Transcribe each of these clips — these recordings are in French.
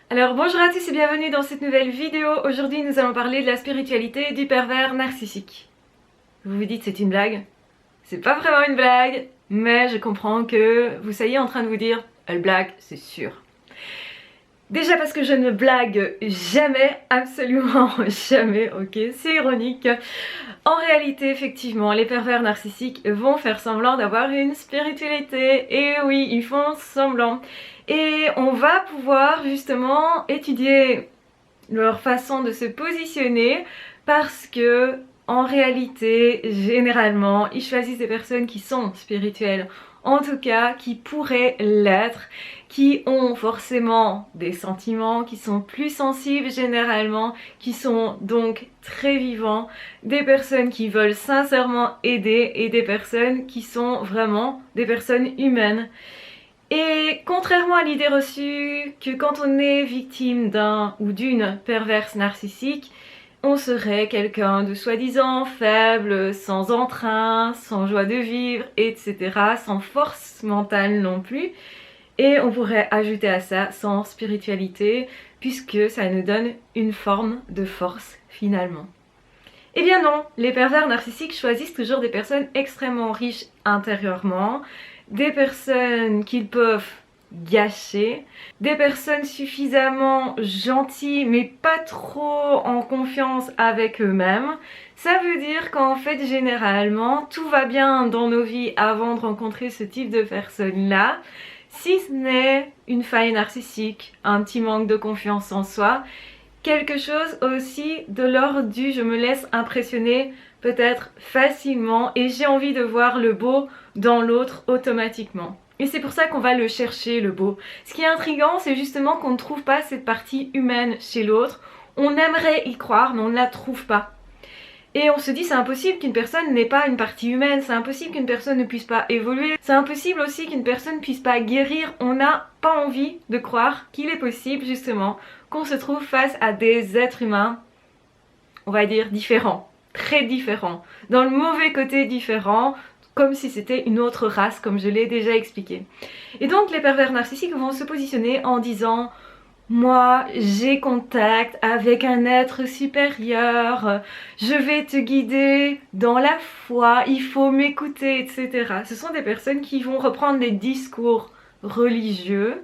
Alors bonjour à tous et bienvenue dans cette nouvelle vidéo. Aujourd'hui nous allons parler de la spiritualité du pervers narcissique. Vous vous dites c'est une blague? C'est pas vraiment une blague, mais je comprends que vous soyez en train de vous dire elle blague, c'est sûr. Déjà parce que je ne blague jamais, absolument jamais, ok, c'est ironique. En réalité, effectivement, les pervers narcissiques vont faire semblant d'avoir une spiritualité. Et oui, ils font semblant. Et on va pouvoir justement étudier leur façon de se positionner parce que en réalité, généralement, ils choisissent des personnes qui sont spirituelles, en tout cas qui pourraient l'être, qui ont forcément des sentiments, qui sont plus sensibles généralement, qui sont donc très vivants, des personnes qui veulent sincèrement aider et des personnes qui sont vraiment des personnes humaines. Et contrairement à l'idée reçue que quand on est victime d'un ou d'une perverse narcissique, on serait quelqu'un de soi-disant faible, sans entrain, sans joie de vivre, etc., sans force mentale non plus. Et on pourrait ajouter à ça sans spiritualité, puisque ça nous donne une forme de force finalement. Eh bien non, les pervers narcissiques choisissent toujours des personnes extrêmement riches intérieurement, des personnes qu'ils peuvent gâcher, des personnes suffisamment gentilles mais pas trop en confiance avec eux-mêmes. Ça veut dire qu'en fait généralement tout va bien dans nos vies avant de rencontrer ce type de personnes-là, si ce n'est une faille narcissique, un petit manque de confiance en soi, quelque chose aussi de l'ordre du je me laisse impressionner peut-être facilement et j'ai envie de voir le beau dans l'autre automatiquement. Et c'est pour ça qu'on va le chercher, le beau. Ce qui est intriguant, c'est justement qu'on ne trouve pas cette partie humaine chez l'autre. On aimerait y croire, mais on ne la trouve pas. Et on se dit c'est impossible qu'une personne n'ait pas une partie humaine, c'est impossible qu'une personne ne puisse pas évoluer, c'est impossible aussi qu'une personne ne puisse pas guérir. On n'a pas envie de croire qu'il est possible justement qu'on se trouve face à des êtres humains, on va dire différents, très différents, dans le mauvais côté différent, comme si c'était une autre race, comme je l'ai déjà expliqué. Et donc les pervers narcissiques vont se positionner en disant moi, j'ai contact avec un être supérieur, je vais te guider dans la foi, il faut m'écouter, etc. Ce sont des personnes qui vont reprendre des discours religieux.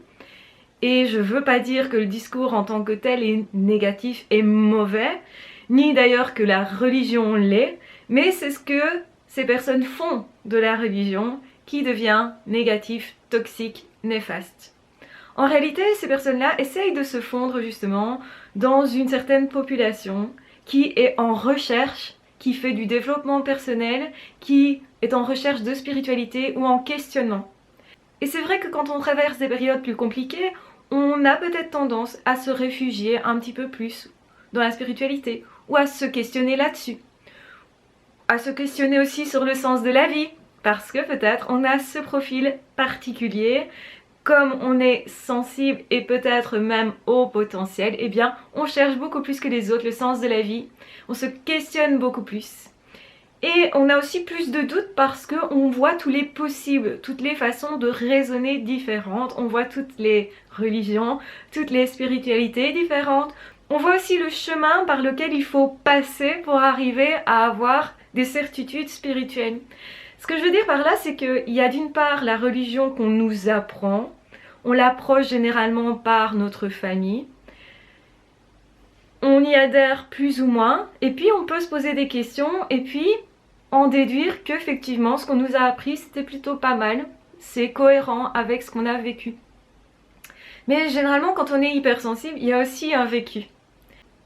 Et je veux pas dire que le discours en tant que tel est négatif et mauvais, ni d'ailleurs que la religion l'est, mais c'est ce que ces personnes font de la religion qui devient négatif, toxique, néfaste. En réalité, ces personnes-là essayent de se fondre justement dans une certaine population qui est en recherche, qui fait du développement personnel, qui est en recherche de spiritualité ou en questionnement. Et c'est vrai que quand on traverse des périodes plus compliquées, on a peut-être tendance à se réfugier un petit peu plus dans la spiritualité ou à se questionner là-dessus. À se questionner aussi sur le sens de la vie, parce que peut-être on a ce profil particulier. Comme on est sensible et peut-être même au potentiel, eh bien on cherche beaucoup plus que les autres le sens de la vie, on se questionne beaucoup plus. Et on a aussi plus de doutes parce qu'on voit tous les possibles, toutes les façons de raisonner différentes, on voit toutes les religions, toutes les spiritualités différentes, on voit aussi le chemin par lequel il faut passer pour arriver à avoir des certitudes spirituelles. Ce que je veux dire par là, c'est qu'il y a d'une part la religion qu'on nous apprend, on l'approche généralement par notre famille, on y adhère plus ou moins, et puis on peut se poser des questions, et puis en déduire qu'effectivement ce qu'on nous a appris c'était plutôt pas mal, c'est cohérent avec ce qu'on a vécu. Mais généralement quand on est hypersensible, il y a aussi un vécu.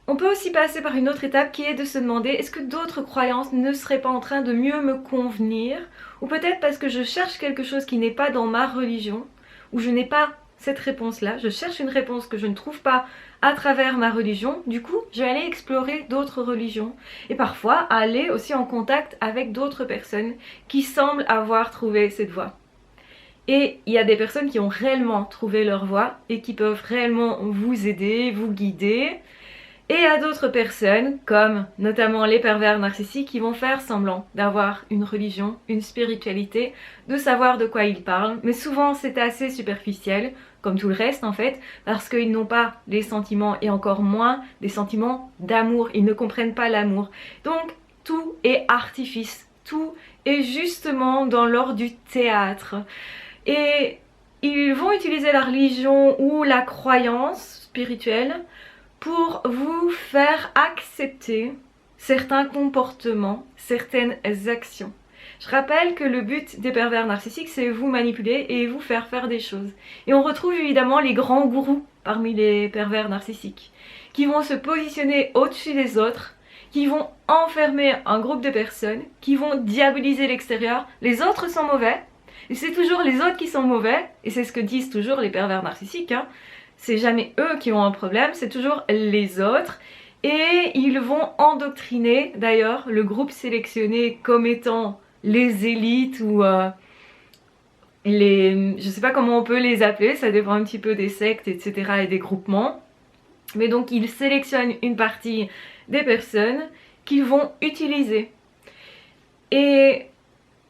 On peut aussi passer par une autre étape qui est de se demander est-ce que d'autres croyances ne seraient pas en train de mieux me convenir, ou peut-être parce que je cherche quelque chose qui n'est pas dans ma religion, ou je n'ai pas cette réponse-là, je cherche une réponse que je ne trouve pas à travers ma religion, du coup je vais aller explorer d'autres religions et parfois aller aussi en contact avec d'autres personnes qui semblent avoir trouvé cette voie. Et il y a des personnes qui ont réellement trouvé leur voie et qui peuvent réellement vous aider, vous guider. Et à d'autres personnes, comme notamment les pervers narcissiques, qui vont faire semblant d'avoir une religion, une spiritualité, de savoir de quoi ils parlent, mais souvent c'est assez superficiel, comme tout le reste en fait, parce qu'ils n'ont pas les sentiments et encore moins des sentiments d'amour, ils ne comprennent pas l'amour. Donc tout est artifice, tout est justement dans l'ordre du théâtre. Et ils vont utiliser la religion ou la croyance spirituelle pour vous faire accepter certains comportements, certaines actions. Je rappelle que le but des pervers narcissiques, c'est vous manipuler et vous faire faire des choses. Et on retrouve évidemment les grands gourous parmi les pervers narcissiques, qui vont se positionner au-dessus des autres, qui vont enfermer un groupe de personnes, qui vont diaboliser l'extérieur. Les autres sont mauvais, et c'est toujours les autres qui sont mauvais, et c'est ce que disent toujours les pervers narcissiques, hein. C'est jamais eux qui ont un problème, c'est toujours les autres. Et ils vont endoctriner d'ailleurs le groupe sélectionné comme étant les élites ou je sais pas comment on peut les appeler, ça dépend un petit peu des sectes, etc. et des groupements. Mais donc ils sélectionnent une partie des personnes qu'ils vont utiliser. Et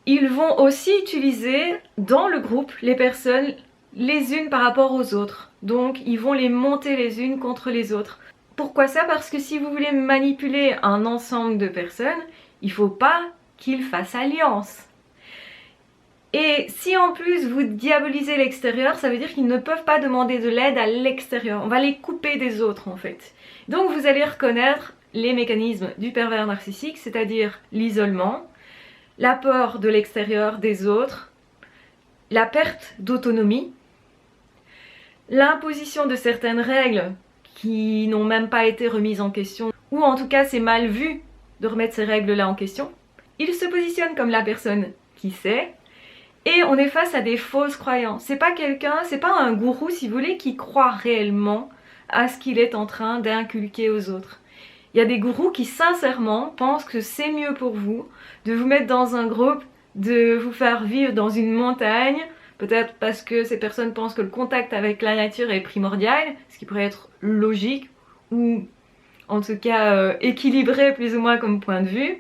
ils vont aussi utiliser dans le groupe les personnes les unes par rapport aux autres. Donc ils vont les monter les unes contre les autres. Pourquoi ça? Parce que si vous voulez manipuler un ensemble de personnes, il ne faut pas qu'ils fassent alliance. Et si en plus vous diabolisez l'extérieur, ça veut dire qu'ils ne peuvent pas demander de l'aide à l'extérieur. On va les couper des autres en fait. Donc vous allez reconnaître les mécanismes du pervers narcissique, c'est-à-dire l'isolement, la peur de l'extérieur des autres, la perte d'autonomie, l'imposition de certaines règles qui n'ont même pas été remises en question, ou en tout cas c'est mal vu de remettre ces règles-là en question. Il se positionne comme la personne qui sait, et on est face à des fausses croyances. C'est pas quelqu'un, c'est pas un gourou si vous voulez, qui croit réellement à ce qu'il est en train d'inculquer aux autres. Il y a des gourous qui sincèrement pensent que c'est mieux pour vous de vous mettre dans un groupe, de vous faire vivre dans une montagne, peut-être parce que ces personnes pensent que le contact avec la nature est primordial, ce qui pourrait être logique, ou en tout cas équilibré plus ou moins comme point de vue,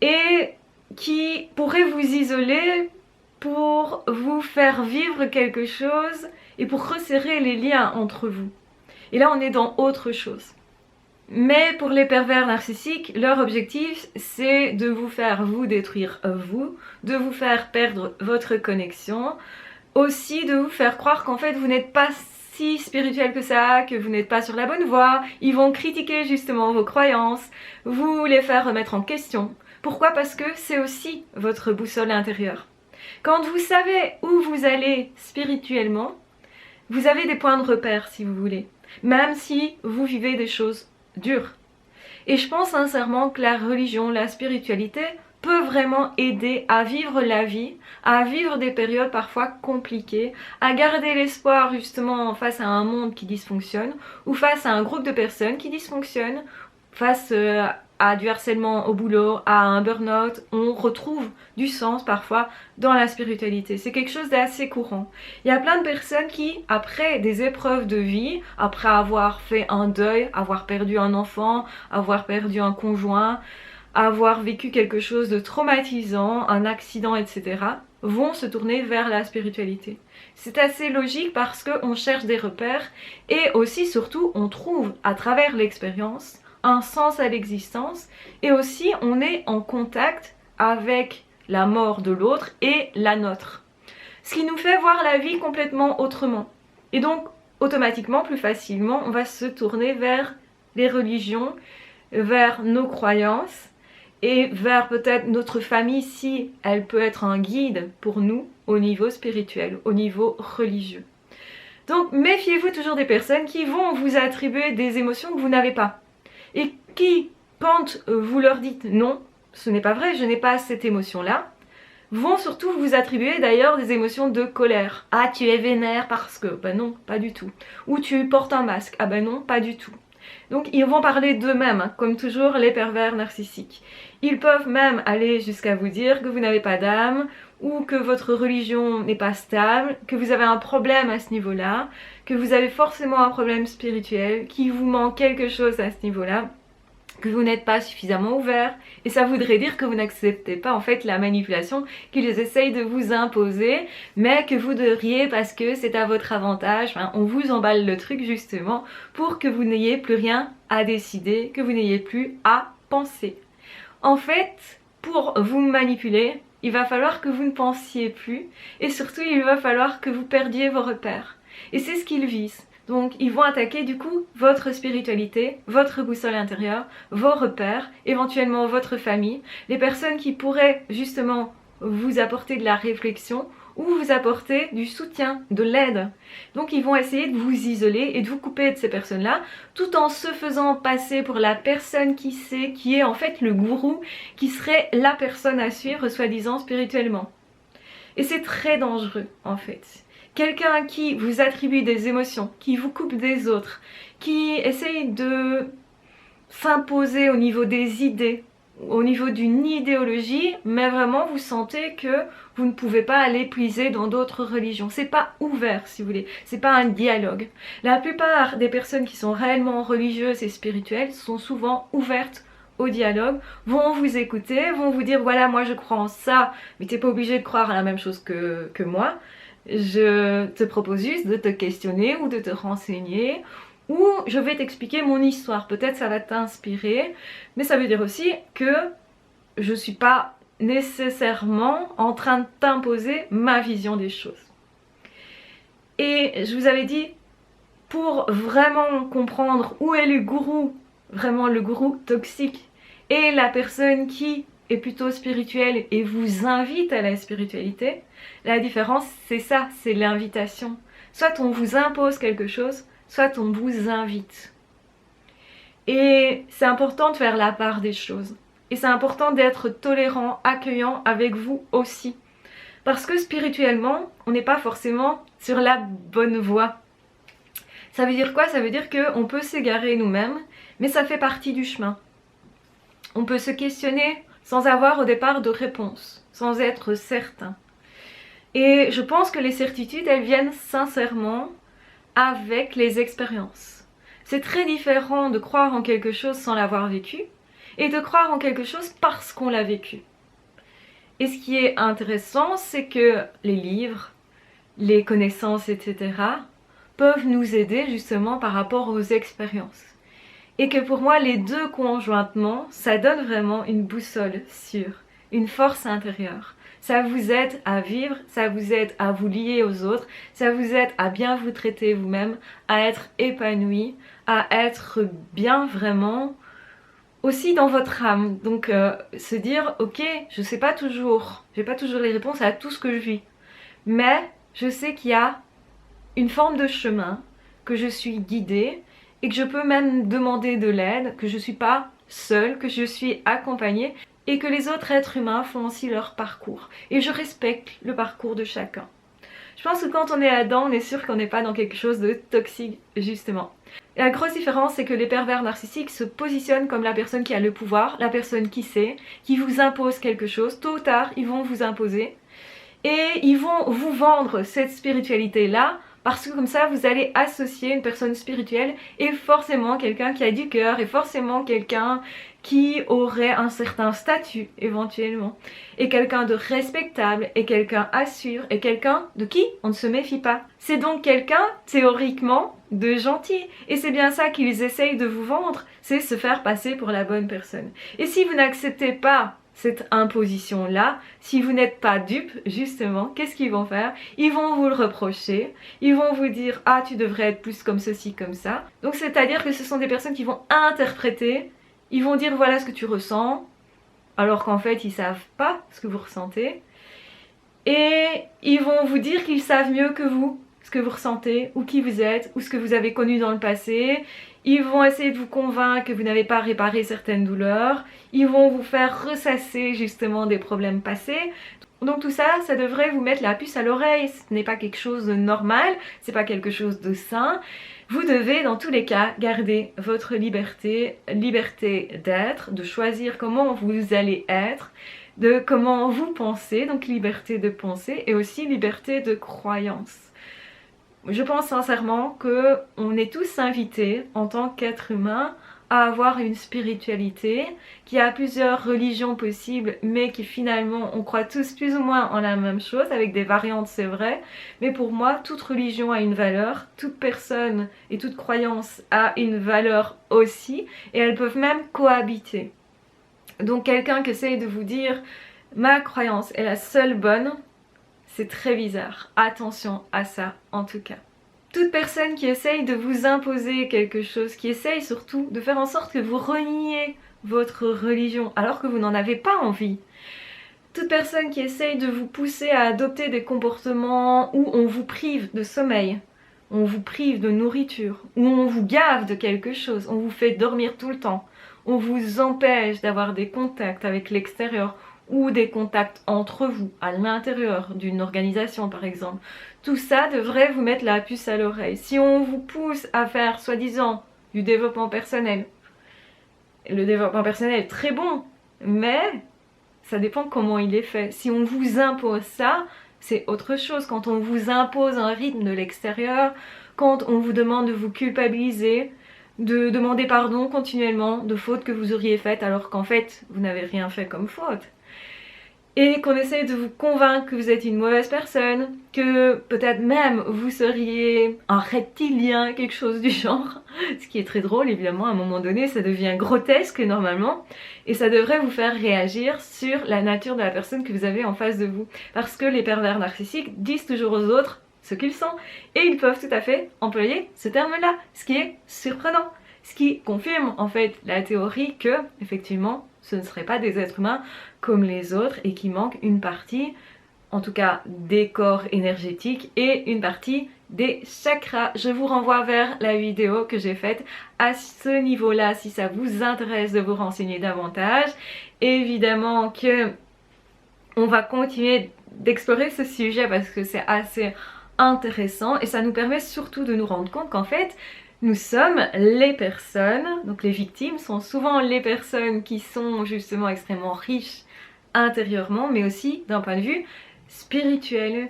et qui pourrait vous isoler pour vous faire vivre quelque chose et pour resserrer les liens entre vous. Et là on est dans autre chose. Mais pour les pervers narcissiques, leur objectif c'est de vous faire vous détruire vous, de vous faire perdre votre connexion, aussi de vous faire croire qu'en fait vous n'êtes pas si spirituel que ça, que vous n'êtes pas sur la bonne voie. Ils vont critiquer justement vos croyances, vous les faire remettre en question. Pourquoi? Parce que c'est aussi votre boussole intérieure. Quand vous savez où vous allez spirituellement, vous avez des points de repère si vous voulez, même si vous vivez des choses dures. Et je pense sincèrement que la religion, la spiritualité peut vraiment aider à vivre la vie, à vivre des périodes parfois compliquées, à garder l'espoir justement face à un monde qui dysfonctionne ou face à un groupe de personnes qui dysfonctionnent, face à du harcèlement au boulot, à un burn-out. On retrouve du sens parfois dans la spiritualité. C'est quelque chose d'assez courant. Il y a plein de personnes qui, après des épreuves de vie, après avoir fait un deuil, avoir perdu un enfant, avoir perdu un conjoint, avoir vécu quelque chose de traumatisant, un accident, etc., vont se tourner vers la spiritualité. C'est assez logique parce qu'on cherche des repères et aussi, surtout, on trouve à travers l'expérience un sens à l'existence et aussi on est en contact avec la mort de l'autre et la nôtre. Ce qui nous fait voir la vie complètement autrement. Et donc, automatiquement, plus facilement, on va se tourner vers les religions, vers nos croyances et vers peut-être notre famille si elle peut être un guide pour nous au niveau spirituel, au niveau religieux. Donc méfiez-vous toujours des personnes qui vont vous attribuer des émotions que vous n'avez pas et qui, quand vous leur dites non, ce n'est pas vrai, je n'ai pas cette émotion-là, vont surtout vous attribuer d'ailleurs des émotions de colère. Ah, tu es vénère parce que... Ben non, pas du tout. Ou tu portes un masque. Ah ben non, pas du tout. Donc ils vont parler d'eux-mêmes, hein, comme toujours les pervers narcissiques. Ils peuvent même aller jusqu'à vous dire que vous n'avez pas d'âme, ou que votre religion n'est pas stable, que vous avez un problème à ce niveau-là, que vous avez forcément un problème spirituel, qu'il vous manque quelque chose à ce niveau-là, que vous n'êtes pas suffisamment ouvert, et ça voudrait dire que vous n'acceptez pas en fait la manipulation qu'ils essayent de vous imposer, mais que vous devriez parce que c'est à votre avantage, enfin, on vous emballe le truc justement pour que vous n'ayez plus rien à décider, que vous n'ayez plus à penser. En fait, pour vous manipuler, il va falloir que vous ne pensiez plus, et surtout il va falloir que vous perdiez vos repères. Et c'est ce qu'ils visent. Donc ils vont attaquer du coup votre spiritualité, votre boussole intérieure, vos repères, éventuellement votre famille, les personnes qui pourraient justement vous apporter de la réflexion ou vous apporter du soutien, de l'aide. Donc ils vont essayer de vous isoler et de vous couper de ces personnes-là, tout en se faisant passer pour la personne qui sait, qui est en fait le gourou, qui serait la personne à suivre soi-disant spirituellement. Et c'est très dangereux en fait. Quelqu'un qui vous attribue des émotions, qui vous coupe des autres, qui essaye de s'imposer au niveau des idées, au niveau d'une idéologie, mais vraiment vous sentez que vous ne pouvez pas aller puiser dans d'autres religions. C'est pas ouvert si vous voulez, c'est pas un dialogue. La plupart des personnes qui sont réellement religieuses et spirituelles sont souvent ouvertes au dialogue, vont vous écouter, vont vous dire voilà moi je crois en ça, mais t'es pas obligé de croire à la même chose que moi. Je te propose juste de te questionner ou de te renseigner, ou je vais t'expliquer mon histoire, peut-être ça va t'inspirer, mais ça veut dire aussi que je suis pas nécessairement en train de t'imposer ma vision des choses. Et je vous avais dit, pour vraiment comprendre où est le gourou, vraiment le gourou toxique, et la personne qui est plutôt spirituelle et vous invite à la spiritualité, la différence c'est ça, c'est l'invitation. Soit on vous impose quelque chose, soit on vous invite. Et c'est important de faire la part des choses. Et c'est important d'être tolérant, accueillant avec vous aussi. Parce que spirituellement, on n'est pas forcément sur la bonne voie. Ça veut dire quoi? Ça veut dire qu'on peut s'égarer nous-mêmes, mais ça fait partie du chemin. On peut se questionner sans avoir au départ de réponse, sans être certain. Et je pense que les certitudes, elles viennent sincèrement avec les expériences. C'est très différent de croire en quelque chose sans l'avoir vécu et de croire en quelque chose parce qu'on l'a vécu. Et ce qui est intéressant, c'est que les livres, les connaissances, etc. peuvent nous aider justement par rapport aux expériences. Et que pour moi, les deux conjointement, ça donne vraiment une boussole sûre, une force intérieure. Ça vous aide à vivre, ça vous aide à vous lier aux autres, ça vous aide à bien vous traiter vous-même, à être épanoui, à être bien vraiment aussi dans votre âme. Donc se dire, ok, je sais pas toujours, j'ai pas toujours les réponses à tout ce que je vis, mais je sais qu'il y a une forme de chemin, que je suis guidée, et que je peux même demander de l'aide, que je ne suis pas seule, que je suis accompagnée et que les autres êtres humains font aussi leur parcours. Et je respecte le parcours de chacun. Je pense que quand on est là-dedans, on est sûr qu'on n'est pas dans quelque chose de toxique, justement. Et la grosse différence, c'est que les pervers narcissiques se positionnent comme la personne qui a le pouvoir, la personne qui sait, qui vous impose quelque chose. Tôt ou tard, ils vont vous imposer. Et ils vont vous vendre cette spiritualité-là, parce que comme ça vous allez associer une personne spirituelle et forcément quelqu'un qui a du cœur et forcément quelqu'un qui aurait un certain statut éventuellement et quelqu'un de respectable et quelqu'un à suivre et quelqu'un de qui on ne se méfie pas. C'est donc quelqu'un théoriquement de gentil et c'est bien ça qu'ils essayent de vous vendre, c'est se faire passer pour la bonne personne. Et si vous n'acceptez pas cette imposition-là, si vous n'êtes pas dupe, justement, qu'est-ce qu'ils vont faire? Ils vont vous le reprocher, ils vont vous dire « Ah, tu devrais être plus comme ceci, comme ça ». Donc c'est-à-dire que ce sont des personnes qui vont interpréter, ils vont dire « Voilà ce que tu ressens », alors qu'en fait, ils savent pas ce que vous ressentez. Et ils vont vous dire qu'ils savent mieux que vous ce que vous ressentez, ou qui vous êtes, ou ce que vous avez connu dans le passé. Ils vont essayer de vous convaincre que vous n'avez pas réparé certaines douleurs. Ils vont vous faire ressasser justement des problèmes passés. Donc tout ça, ça devrait vous mettre la puce à l'oreille. Ce n'est pas quelque chose de normal, c'est pas quelque chose de sain. Vous devez dans tous les cas garder votre liberté, liberté d'être, de choisir comment vous allez être, de comment vous pensez, donc liberté de penser et aussi liberté de croyance. Je pense sincèrement qu'on est tous invités en tant qu'être humain à avoir une spiritualité, qu'il y a plusieurs religions possibles, mais qui finalement on croit tous plus ou moins en la même chose, avec des variantes c'est vrai, mais pour moi toute religion a une valeur, toute personne et toute croyance a une valeur aussi, et elles peuvent même cohabiter. Donc quelqu'un qui essaye de vous dire ma croyance est la seule bonne, c'est très bizarre. Attention à ça en tout cas. Toute personne qui essaye de vous imposer quelque chose, qui essaye surtout de faire en sorte que vous reniez votre religion alors que vous n'en avez pas envie. Toute personne qui essaye de vous pousser à adopter des comportements où on vous prive de sommeil, on vous prive de nourriture, où on vous gave de quelque chose, on vous fait dormir tout le temps, on vous empêche d'avoir des contacts avec l'extérieur ou des contacts entre vous, à l'intérieur d'une organisation par exemple. Tout ça devrait vous mettre la puce à l'oreille. Si on vous pousse à faire soi-disant du développement personnel, le développement personnel est très bon, mais ça dépend comment il est fait. Si on vous impose ça, c'est autre chose. Quand on vous impose un rythme de l'extérieur, quand on vous demande de vous culpabiliser, de demander pardon continuellement de fautes que vous auriez faites alors qu'en fait vous n'avez rien fait comme faute, et qu'on essaye de vous convaincre que vous êtes une mauvaise personne, que peut-être même vous seriez un reptilien, quelque chose du genre, ce qui est très drôle évidemment, à un moment donné ça devient grotesque normalement, et ça devrait vous faire réagir sur la nature de la personne que vous avez en face de vous, parce que les pervers narcissiques disent toujours aux autres ce qu'ils sont, et ils peuvent tout à fait employer ce terme-là, ce qui est surprenant, ce qui confirme en fait la théorie que, effectivement, ce ne seraient pas des êtres humains comme les autres et qui manquent une partie, en tout cas des corps énergétiques et une partie des chakras. Je vous renvoie vers la vidéo que j'ai faite à ce niveau-là si ça vous intéresse de vous renseigner davantage. Évidemment que on va continuer d'explorer ce sujet parce que c'est assez intéressant et ça nous permet surtout de nous rendre compte qu'en fait nous sommes les personnes, donc les victimes sont souvent les personnes qui sont justement extrêmement riches intérieurement, mais aussi d'un point de vue spirituel.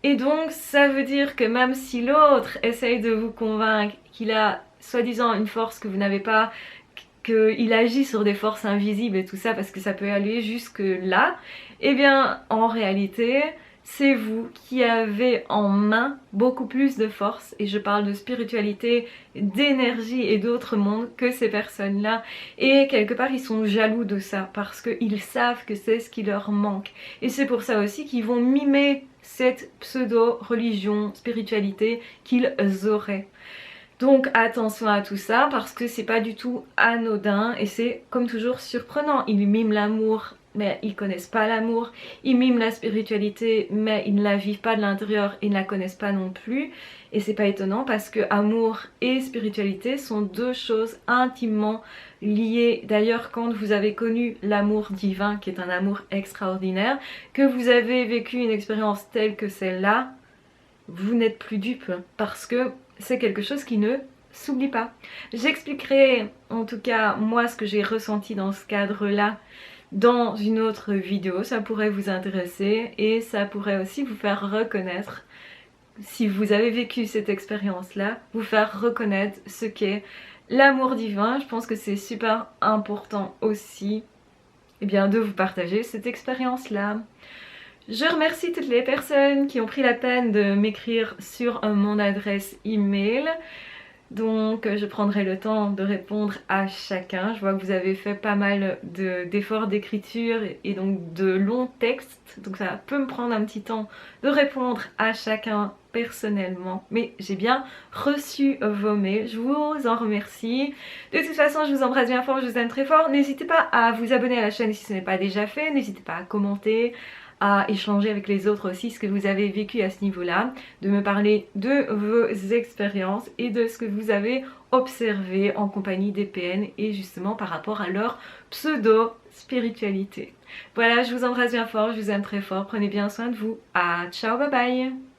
Et donc ça veut dire que même si l'autre essaye de vous convaincre qu'il a soi-disant une force que vous n'avez pas, qu'il agit sur des forces invisibles et tout ça, parce que ça peut aller jusque là, eh bien en réalité c'est vous qui avez en main beaucoup plus de force, et je parle de spiritualité, d'énergie et d'autres mondes que ces personnes-là, et quelque part ils sont jaloux de ça parce qu'ils savent que c'est ce qui leur manque, et c'est pour ça aussi qu'ils vont mimer cette pseudo-religion, spiritualité qu'ils auraient. Donc attention à tout ça parce que c'est pas du tout anodin et c'est comme toujours surprenant. Ils miment l'amour mais ils connaissent pas l'amour, ils miment la spiritualité mais ils ne la vivent pas de l'intérieur, ils ne la connaissent pas non plus, et c'est pas étonnant parce que amour et spiritualité sont deux choses intimement liées. D'ailleurs quand vous avez connu l'amour divin qui est un amour extraordinaire, que vous avez vécu une expérience telle que celle-là, vous n'êtes plus dupe parce que c'est quelque chose qui ne s'oublie pas. J'expliquerai en tout cas moi ce que j'ai ressenti dans ce cadre-là dans une autre vidéo, ça pourrait vous intéresser et ça pourrait aussi vous faire reconnaître, si vous avez vécu cette expérience-là, vous faire reconnaître ce qu'est l'amour divin. Je pense que c'est super important aussi de vous partager cette expérience-là. Je remercie toutes les personnes qui ont pris la peine de m'écrire sur mon adresse email. Donc je prendrai le temps de répondre à chacun. Je vois que vous avez fait pas mal d'efforts d'écriture et donc de longs textes. Donc ça peut me prendre un petit temps de répondre à chacun personnellement. Mais j'ai bien reçu vos mails. Je vous en remercie. De toute façon, je vous embrasse bien fort, je vous aime très fort. N'hésitez pas à vous abonner à la chaîne si ce n'est pas déjà fait. N'hésitez pas à commenter, à échanger avec les autres aussi ce que vous avez vécu à ce niveau-là, de me parler de vos expériences et de ce que vous avez observé en compagnie des PN et justement par rapport à leur pseudo-spiritualité. Voilà, je vous embrasse bien fort, je vous aime très fort, prenez bien soin de vous. Ciao, bye bye.